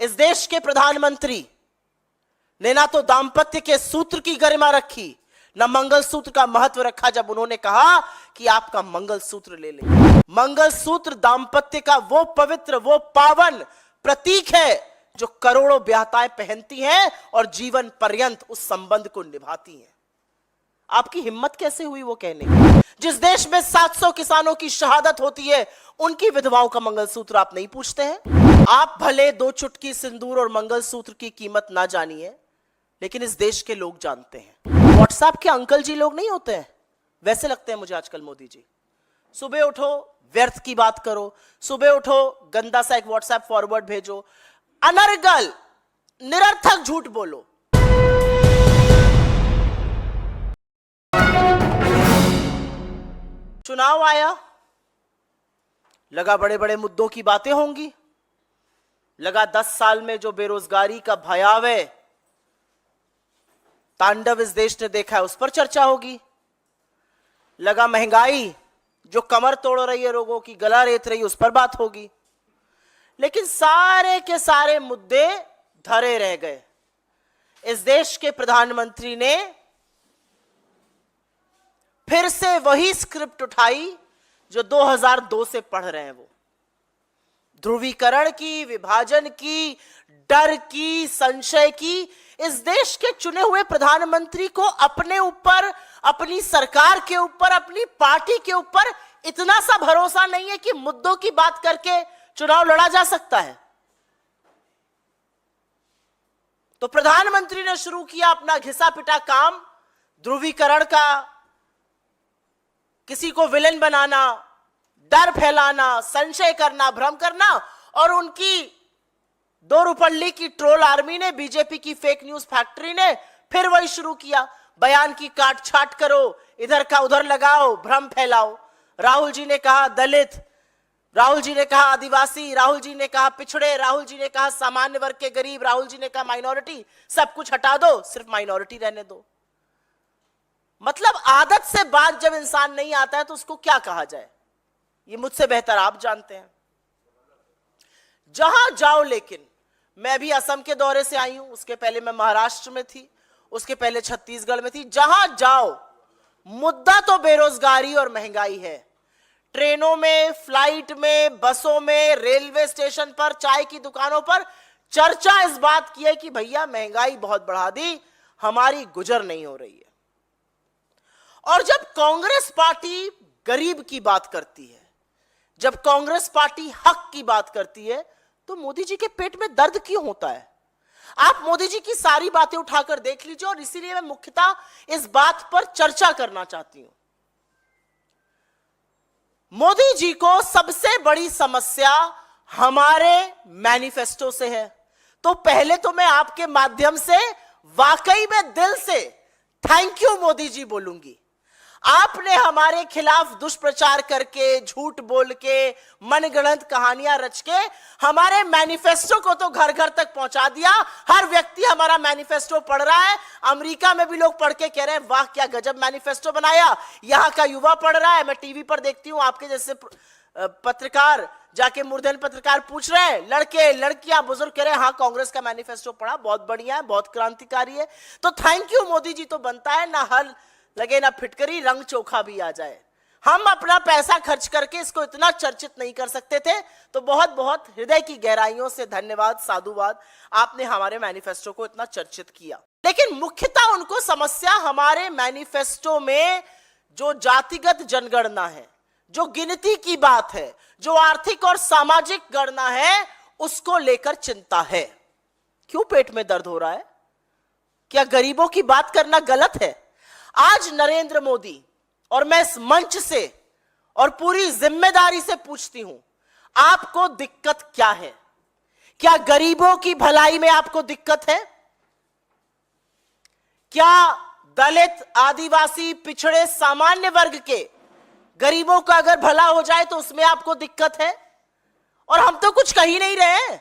इस देश के प्रधानमंत्री ने ना तो दाम्पत्य के सूत्र की गरिमा रखी, ना मंगलसूत्र का महत्व रखा जब उन्होंने कहा कि आपका मंगलसूत्र ले लें। मंगलसूत्र दाम्पत्य का वो पवित्र, वो पावन प्रतीक है जो करोड़ों ब्याहताएं पहनती हैं और जीवन पर्यंत उस संबंध को निभाती हैं। आपकी हिम्मत कैसे हुई वो कहने की? जिस देश में 700 किसानों की शहादत होती है, उनकी विधवाओं का मंगलसूत्र आप नहीं पूछते हैं। आप भले 2 चुटकी सिंदूर और मंगलसूत्र की कीमत ना जानिए, लेकिन इस देश के लोग जानते हैं। व्हाट्सएप के अंकल जी लोग नहीं होते हैं, वैसे लगते हैं मुझे आजकल मोदी जी। सुबह उठो व्यर्थ की बात करो, सुबह उठो गंदा सा एक व्हाट्सएप फॉरवर्ड भेजो, अनर्गल निरर्थक झूठ बोलो। चुनाव आया, लगा बड़े बड़े मुद्दों की बातें होंगी, लगा 10 साल में जो बेरोजगारी का भयावह तांडव इस देश ने देखा है उस पर चर्चा होगी, लगा महंगाई जो कमर तोड़ रही है लोगों की, गला रेत रही है, उस पर बात होगी। लेकिन सारे के सारे मुद्दे धरे रह गए। इस देश के प्रधानमंत्री ने फिर से वही स्क्रिप्ट उठाई जो 2002 से पढ़ रहे हैं वो, ध्रुवीकरण की, विभाजन की, डर की, संशय की। इस देश के चुने हुए प्रधानमंत्री को अपने ऊपर, अपनी सरकार के ऊपर, अपनी पार्टी के ऊपर इतना सा भरोसा नहीं है कि मुद्दों की बात करके चुनाव लड़ा जा सकता है। तो प्रधानमंत्री ने शुरू किया अपना घिसा पिटा काम, ध्रुवीकरण का, किसी को विलेन बनाना, डर फैलाना, संशय करना, भ्रम करना। और उनकी 2 रुपल्ली की ट्रोल आर्मी ने, बीजेपी की फेक न्यूज फैक्ट्री ने फिर वही शुरू किया, बयान की काट छाट करो, इधर का उधर लगाओ, भ्रम फैलाओ। राहुल जी ने कहा दलित, राहुल जी ने कहा आदिवासी, राहुल जी ने कहा पिछड़े, राहुल जी ने कहा सामान्य वर्ग के गरीब, राहुल जी ने कहा माइनॉरिटी। सब कुछ हटा दो, सिर्फ माइनॉरिटी रहने दो। मतलब आदत से बात जब इंसान नहीं आता है तो उसको क्या कहा जाए, ये मुझसे बेहतर आप जानते हैं। जहां जाओ, लेकिन मैं भी असम के दौरे से आई हूं, उसके पहले मैं महाराष्ट्र में थी, उसके पहले छत्तीसगढ़ में थी। जहां जाओ मुद्दा तो बेरोजगारी और महंगाई है। ट्रेनों में, फ्लाइट में, बसों में, रेलवे स्टेशन पर, चाय की दुकानों पर चर्चा इस बात की है कि भैया महंगाई बहुत बढ़ा दी, हमारी गुजर नहीं हो रही है। और जब कांग्रेस पार्टी गरीब की बात करती है, जब कांग्रेस पार्टी हक की बात करती है, तो मोदी जी के पेट में दर्द क्यों होता है? आप मोदी जी की सारी बातें उठाकर देख लीजिए। और इसीलिए मैं मुख्यतः इस बात पर चर्चा करना चाहती हूं। मोदी जी को सबसे बड़ी समस्या हमारे मैनिफेस्टो से है। तो पहले तो मैं आपके माध्यम से वाकई में दिल से थैंक यू मोदी जी बोलूंगी। आपने हमारे खिलाफ दुष्प्रचार करके, झूठ बोल के, मनगढ़ंत कहानियां रच के हमारे मैनिफेस्टो को तो घर घर तक पहुंचा दिया। हर व्यक्ति हमारा मैनिफेस्टो पढ़ रहा है। अमेरिका में भी लोग पढ़ के कह रहे हैं वाह क्या गजब मैनिफेस्टो बनाया। यहां का युवा पढ़ रहा है, मैं टीवी पर देखती हूं आपके जैसे पत्रकार जाके मूर्धन पत्रकार पूछ रहे हैं, लड़के लड़कियां बुजुर्ग कह रहे हैं हाँ कांग्रेस का मैनिफेस्टो पढ़ा, बहुत बढ़िया है, बहुत क्रांतिकारी है। तो थैंक यू मोदी जी तो बनता है, ना हल लगे ना फिटकरी, रंग चोखा भी आ जाए। हम अपना पैसा खर्च करके इसको इतना चर्चित नहीं कर सकते थे। तो बहुत बहुत हृदय की गहराइयों से धन्यवाद, साधुवाद, आपने हमारे मैनिफेस्टो को इतना चर्चित किया। लेकिन मुख्यतः उनको समस्या हमारे मैनिफेस्टो में जो जातिगत जनगणना है, जो गिनती की बात है, जो आर्थिक और सामाजिक गणना है, उसको लेकर चिंता है। क्यों पेट में दर्द हो रहा है? क्या गरीबों की बात करना गलत है? आज नरेंद्र मोदी और मैं इस मंच से और पूरी जिम्मेदारी से पूछती हूं, आपको दिक्कत क्या है? क्या गरीबों की भलाई में आपको दिक्कत है? क्या दलित, आदिवासी, पिछड़े, सामान्य वर्ग के गरीबों का अगर भला हो जाए तो उसमें आपको दिक्कत है? और हम तो कुछ कह ही नहीं रहे हैं।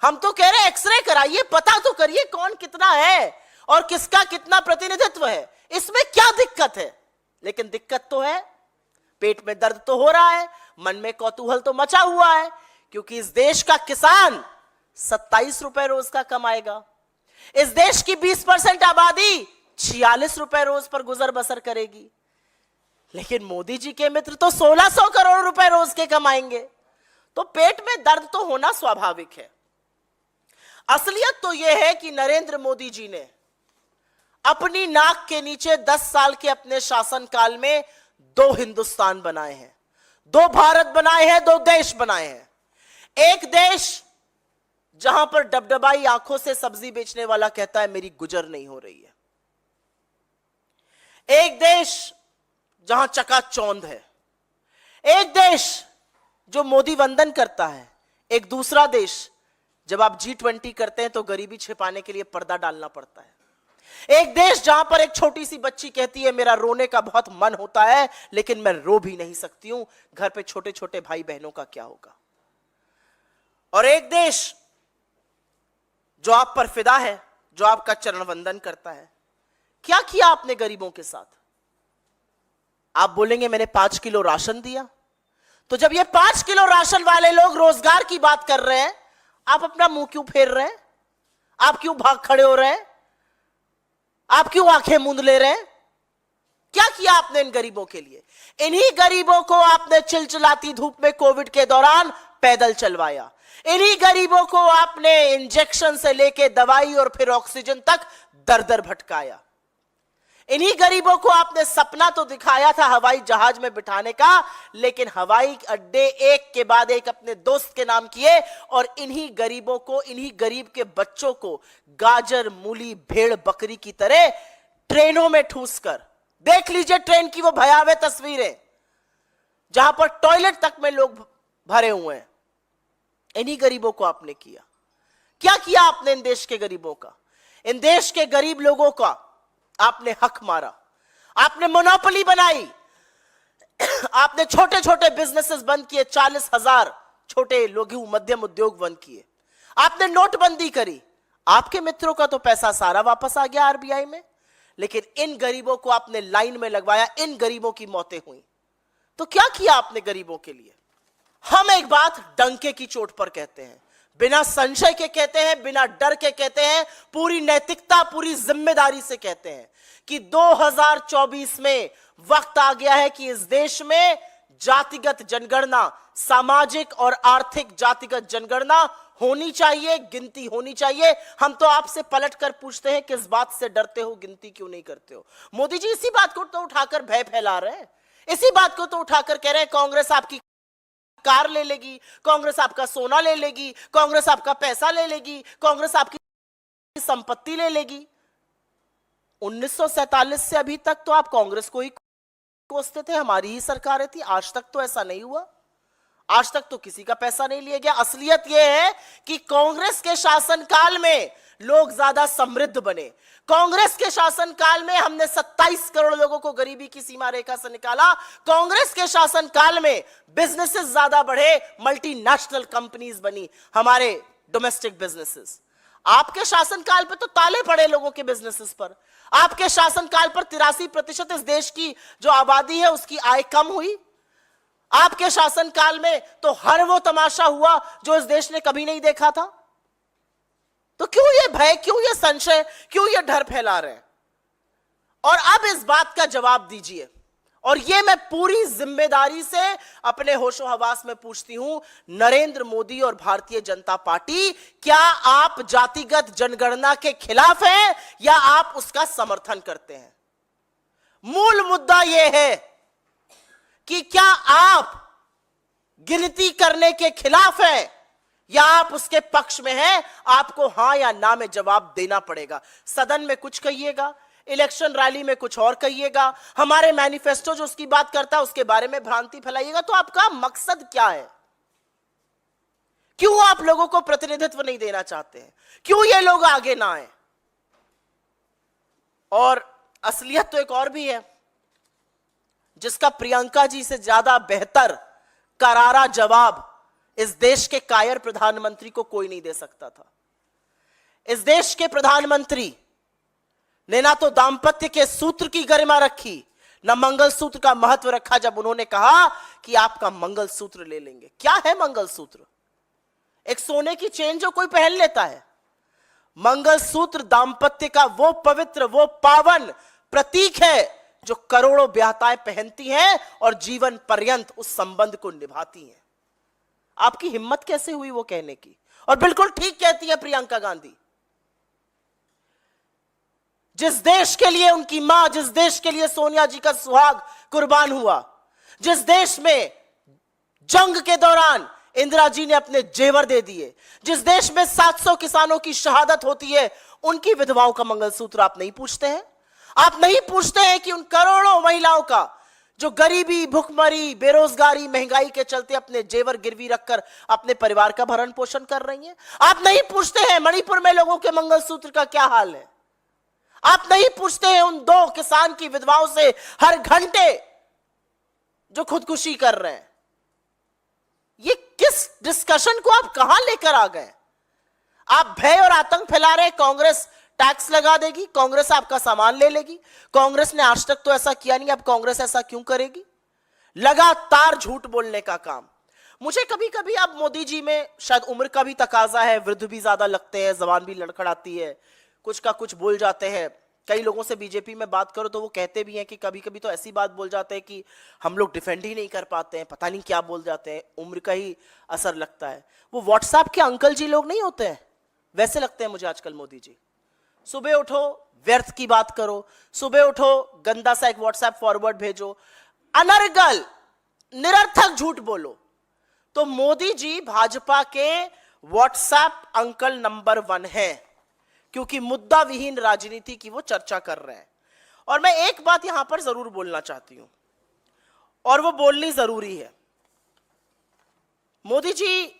हम तो कह रहे हैं एक्सरे कराइए, पता तो करिए कौन कितना है और किसका कितना प्रतिनिधित्व है, इसमें क्या दिक्कत है? लेकिन दिक्कत तो है, पेट में दर्द तो हो रहा है, मन में कौतूहल तो मचा हुआ है, क्योंकि इस देश का किसान ₹27 रोज का कमाएगा। इस देश की 20% आबादी ₹46 रोज पर गुजर बसर करेगी, लेकिन मोदी जी के मित्र तो 1600 करोड़ रुपए रोज के कमाएंगे। तो पेट में दर्द तो होना स्वाभाविक है। असलियत तो यह है कि नरेंद्र मोदी जी ने अपनी नाक के नीचे 10 साल के अपने शासनकाल में 2 हिंदुस्तान बनाए हैं, 2 भारत बनाए हैं, 2 देश बनाए हैं। एक देश जहां पर डबडबाई आंखों से सब्जी बेचने वाला कहता है मेरी गुजर नहीं हो रही है। एक देश जहां चकाचौंध है। एक देश जो मोदी वंदन करता है। एक दूसरा देश जब आप G20 करते हैं तो गरीबी छिपाने के लिए पर्दा डालना पड़ता है। एक देश जहां पर एक छोटी सी बच्ची कहती है मेरा रोने का बहुत मन होता है लेकिन मैं रो भी नहीं सकती हूं, घर पे छोटे छोटे भाई बहनों का क्या होगा। और एक देश जो आप पर फिदा है, जो आपका चरण वंदन करता है। क्या किया आपने गरीबों के साथ? आप बोलेंगे मैंने 5 किलो राशन दिया। तो जब ये 5 किलो राशन वाले लोग रोजगार की बात कर रहे हैं, आप अपना मुंह क्यों फेर रहे हैं? आप क्यों भाग खड़े हो रहे हैं? आप क्यों आंखें मूंद ले रहे हैं? क्या किया आपने इन गरीबों के लिए? इन्हीं गरीबों को आपने चिलचिलाती धूप में कोविड के दौरान पैदल चलवाया। इन्हीं गरीबों को आपने इंजेक्शन से लेके दवाई और फिर ऑक्सीजन तक दर दर भटकाया। इन्हीं गरीबों को आपने सपना तो दिखाया था हवाई जहाज में बिठाने का, लेकिन हवाई अड्डे एक के बाद एक अपने दोस्त के नाम किए और इन्हीं गरीबों को, इन्हीं गरीब के बच्चों को गाजर, मूली, भेड़, बकरी की तरह ट्रेनों में ठूस कर, देख लीजिए ट्रेन की वो भयावह तस्वीरें जहां पर टॉयलेट तक में लोग भरे हुए हैं। इन्हीं गरीबों को आपने किया। क्या किया आपने इन देश के गरीबों का? इन देश के गरीब लोगों का आपने हक मारा, आपने मोनोपोली बनाई, आपने छोटे छोटे बिजनेसेस बंद किए, 40,000 छोटे लघु मध्यम उद्योग बंद किए, आपने नोटबंदी करी। आपके मित्रों का तो पैसा सारा वापस आ गया आरबीआई में, लेकिन इन गरीबों को आपने लाइन में लगवाया, इन गरीबों की मौतें हुई। तो क्या किया आपने गरीबों के लिए? हम एक बात डंके की चोट पर कहते हैं, बिना संशय के कहते हैं, बिना डर के कहते हैं, पूरी नैतिकता, पूरी जिम्मेदारी से कहते हैं कि 2024 में वक्त आ गया है कि इस देश में जातिगत जनगणना, सामाजिक और आर्थिक जातिगत जनगणना होनी चाहिए, गिनती होनी चाहिए। हम तो आपसे पलटकर पूछते हैं किस बात से डरते हो, गिनती क्यों नहीं करते हो? मोदी जी इसी बात को तो उठाकर भय फैला रहे हैं, इसी बात को तो उठाकर कह रहे हैं कांग्रेस आपकी कार ले लेगी, कांग्रेस आपका सोना ले लेगी, कांग्रेस आपका पैसा ले लेगी, कांग्रेस आपकी संपत्ति ले लेगी। 1947 से अभी तक तो आप कांग्रेस को ही कोसते थे, हमारी ही सरकारें थी। आज तक तो ऐसा नहीं हुआ, आज तक तो किसी का पैसा नहीं लिया गया। असलियत यह है कि कांग्रेस के शासनकाल में लोग ज्यादा समृद्ध बने। कांग्रेस के शासनकाल में हमने 27 करोड़ लोगों को गरीबी की सीमा रेखा से निकाला। कांग्रेस के शासनकाल में बिजनेसेस ज्यादा बढ़े, मल्टीनेशनल कंपनीज बनी, हमारे डोमेस्टिक बिजनेसेस। आपके शासनकाल पे तो ताले पड़े लोगों के बिजनेसेस पर। आपके शासनकाल पर 83% इस देश की जो आबादी है उसकी आय कम हुई। आपके शासनकाल में तो हर वो तमाशा हुआ जो इस देश ने कभी नहीं देखा था। तो क्यों ये भय, क्यों ये संशय, क्यों ये डर फैला रहे हैं? और अब इस बात का जवाब दीजिए, और ये मैं पूरी जिम्मेदारी से अपने होशो हवास में पूछती हूं, नरेंद्र मोदी और भारतीय जनता पार्टी, क्या आप जातिगत जनगणना के खिलाफ हैं या आप उसका समर्थन करते हैं? मूल मुद्दा यह है कि क्या आप गिनती करने के खिलाफ हैं या आप उसके पक्ष में हैं? आपको हां या ना में जवाब देना पड़ेगा। सदन में कुछ कहिएगा, इलेक्शन रैली में कुछ और कहिएगा, हमारे मैनिफेस्टो जो उसकी बात करता है उसके बारे में भ्रांति फैलाइएगा। तो आपका मकसद क्या है? क्यों आप लोगों को प्रतिनिधित्व नहीं देना चाहते हैं? क्यों ये लोग आगे ना आए? और असलियत तो एक और भी है जिसका प्रियंका जी से ज्यादा बेहतर करारा जवाब इस देश के कायर प्रधानमंत्री को कोई नहीं दे सकता था। इस देश के प्रधानमंत्री ने ना तो दाम्पत्य के सूत्र की गरिमा रखी, ना मंगलसूत्र का महत्व रखा जब उन्होंने कहा कि आपका मंगलसूत्र ले लेंगे। क्या है मंगलसूत्र? एक सोने की चेन जो कोई पहन लेता है। मंगलसूत्र दांपत्य का वो पवित्र, वो पावन प्रतीक है जो करोड़ों ब्याहताएं पहनती हैं और जीवन पर्यंत उस संबंध को निभाती हैं। आपकी हिम्मत कैसे हुई वो कहने की? और बिल्कुल ठीक कहती है प्रियंका गांधी। जिस देश के लिए उनकी मां, जिस देश के लिए सोनिया जी का सुहाग कुर्बान हुआ, जिस देश में जंग के दौरान इंदिरा जी ने अपने जेवर दे दिए, जिस देश में 700 किसानों की शहादत होती है, उनकी विधवाओं का मंगलसूत्र आप नहीं पूछते हैं? आप नहीं पूछते हैं कि उन करोड़ों महिलाओं का जो गरीबी, भुखमरी, बेरोजगारी, महंगाई के चलते अपने जेवर गिरवी रखकर अपने परिवार का भरण पोषण कर रही हैं? आप नहीं पूछते हैं मणिपुर में लोगों के मंगलसूत्र का क्या हाल है? आप नहीं पूछते हैं उन 2 किसान की विधवाओं से हर घंटे जो खुदकुशी कर रहे हैं? ये किस डिस्कशन को आप कहां लेकर आ गए? आप भय और आतंक फैला रहे हैं। कांग्रेस टैक्स लगा देगी, कांग्रेस आपका सामान ले लेगी। कांग्रेस ने आज तक तो ऐसा किया नहीं, अब कांग्रेस ऐसा क्यों करेगी? लगातार झूठ बोलने का काम। मुझे कभी कभी अब मोदी जी में शायद उम्र का भी तकाजा है, वृद्ध भी ज्यादा लगते हैं, जबान भी लड़खड़ाती है, कुछ का कुछ बोल जाते हैं। कई लोगों से बीजेपी में बात करो तो वो कहते भी हैं कि कभी कभी तो ऐसी बात बोल जाते हैं कि हम लोग डिफेंड ही नहीं कर पाते हैं, पता नहीं क्या बोल जाते हैं, उम्र का ही असर लगता है। वो व्हाट्सएप के अंकल जी लोग नहीं होते हैं, वैसे लगते हैं मुझे आजकल मोदी जी। सुबह उठो व्यर्थ की बात करो, सुबह उठो गंदा सा एक व्हाट्सएप फॉरवर्ड भेजो, अनर्गल निरर्थक झूठ बोलो। तो मोदी जी भाजपा के व्हाट्सएप अंकल नंबर 1 है, क्योंकि मुद्दा विहीन राजनीति की वो चर्चा कर रहे हैं। और मैं एक बात यहां पर जरूर बोलना चाहती हूं, और वो बोलनी जरूरी है। मोदी जी,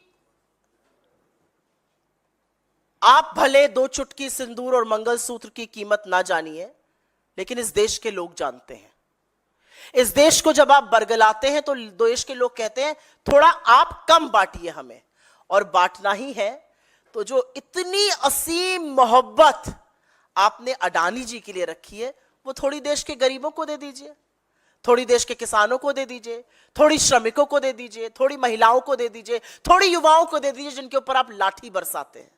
आप भले 2 चुटकी सिंदूर और मंगलसूत्र की कीमत ना जानिए, लेकिन इस देश के लोग जानते हैं। इस देश को जब आप बरगलाते हैं तो देश के लोग कहते हैं थोड़ा आप कम बांटिए हमें, और बांटना ही है तो जो इतनी असीम मोहब्बत आपने अडानी जी के लिए रखी है, वो थोड़ी देश के गरीबों को दे दीजिए, थोड़ी देश के किसानों को दे दीजिए, थोड़ी श्रमिकों को दे दीजिए, थोड़ी महिलाओं को दे दीजिए, थोड़ी युवाओं को दे दीजिए जिनके ऊपर आप लाठी बरसाते हैं।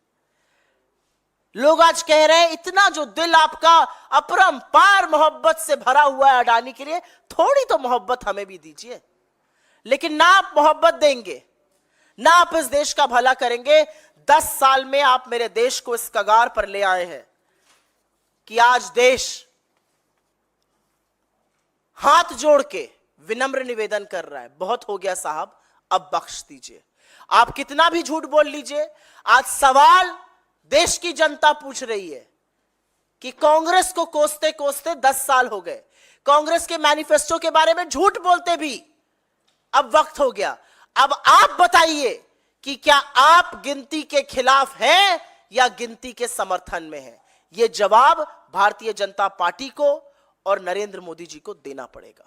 लोग आज कह रहे हैं इतना जो दिल आपका अपरंपार मोहब्बत से भरा हुआ है अडानी के लिए, थोड़ी तो मोहब्बत हमें भी दीजिए। लेकिन ना आप मोहब्बत देंगे, ना आप इस देश का भला करेंगे। 10 साल में आप मेरे देश को इस कगार पर ले आए हैं कि आज देश हाथ जोड़ के विनम्र निवेदन कर रहा है, बहुत हो गया साहब, अब बख्श दीजिए। आप कितना भी झूठ बोल लीजिए, आज सवाल देश की जनता पूछ रही है कि कांग्रेस को कोसते कोसते 10 साल हो गए, कांग्रेस के मैनिफेस्टो के बारे में झूठ बोलते भी अब वक्त हो गया। अब आप बताइए कि क्या आप गिनती के खिलाफ हैं या गिनती के समर्थन में हैं? यह जवाब भारतीय जनता पार्टी को और नरेंद्र मोदी जी को देना पड़ेगा।